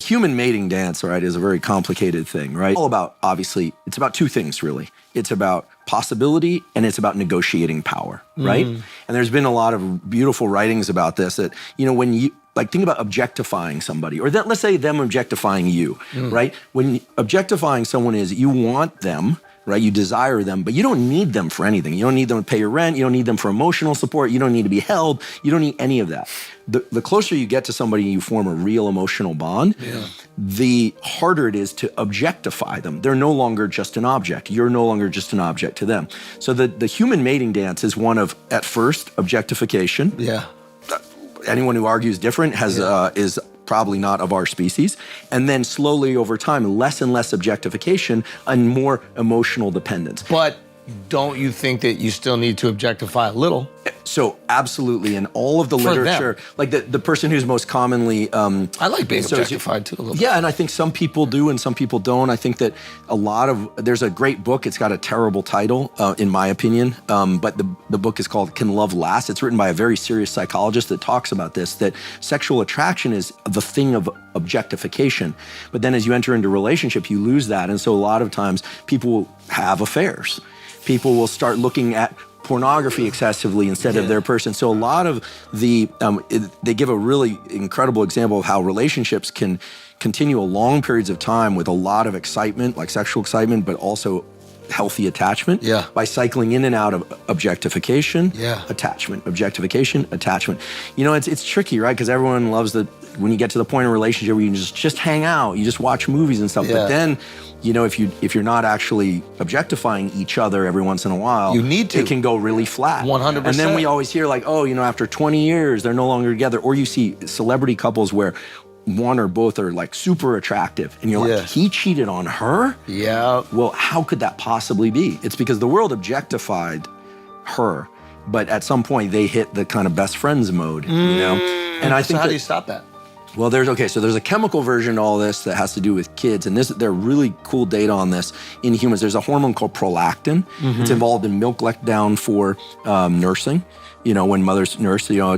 human mating dance, right, is a very complicated thing, right? All about, obviously, it's about two things, really. It's about possibility and it's about negotiating power, right? And there's been a lot of beautiful writings about this that, you know, when you, like, think about objectifying somebody, or that, let's say them objectifying you, right? When objectifying someone is you want them, right? You desire them, but you don't need them for anything. You don't need them to pay your rent. You don't need them for emotional support. You don't need to be held. You don't need any of that. The closer you get to somebody and you form a real emotional bond, the harder it is to objectify them. They're no longer just an object. You're no longer just an object to them. So the human mating dance is one of, at first, objectification. Yeah. Anyone who argues different is probably not of our species. And then slowly over time, less and less objectification and more emotional dependence. But don't you think that you still need to objectify a little? So absolutely, in all of the literature, like the person who's most commonly... I like being objectified too a little bit. Yeah, and I think some people do and some people don't. I think that a lot of... There's a great book, it's got a terrible title, in my opinion, but the book is called Can Love Last? It's written by a very serious psychologist that talks about this, that sexual attraction is the thing of objectification. But then as you enter into a relationship, you lose that. And so a lot of times people will have affairs. People will start looking at pornography excessively instead of their person. So a lot of the, they give a really incredible example of how relationships can continue a long periods of time with a lot of excitement, like sexual excitement, but also healthy attachment by cycling in and out of objectification, attachment, objectification, attachment. You know, it's tricky, right? Because everyone loves when you get to the point in a relationship where you just hang out, you just watch movies and stuff. But then, you know, if you're not actually objectifying each other every once in a while, you need to. It can go really flat. 100%. And then we always hear like, oh, you know, after 20 years, they're no longer together. Or you see celebrity couples where one or both are like super attractive and you're like, he cheated on her? Yeah. Well, how could that possibly be? It's because the world objectified her, but at some point they hit the kind of best friends mode, you know? And I think how do you stop that? Well, there's a chemical version to all this that has to do with kids, and there are really cool data on this in humans. There's a hormone called prolactin. It's involved in milk letdown for nursing, you know, when mothers nurse, you know,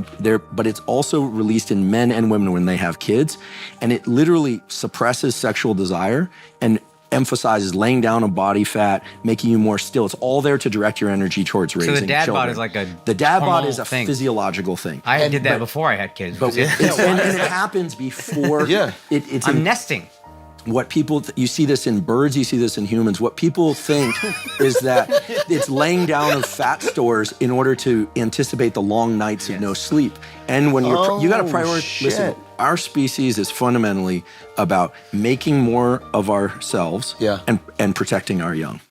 but it's also released in men and women when they have kids, and it literally suppresses sexual desire and emphasizes laying down of body fat, making you more still. It's all there to direct your energy towards raising children. So the dad bod is like a The dad bod is a thing. Physiological thing. I did that before I had kids. But and it happens before. I'm nesting. What people, you see this in birds, you see this in humans. What people think is that it's laying down of fat stores in order to anticipate the long nights of no sleep. And when you got to prioritize, listen, our species is fundamentally about making more of ourselves and protecting our young.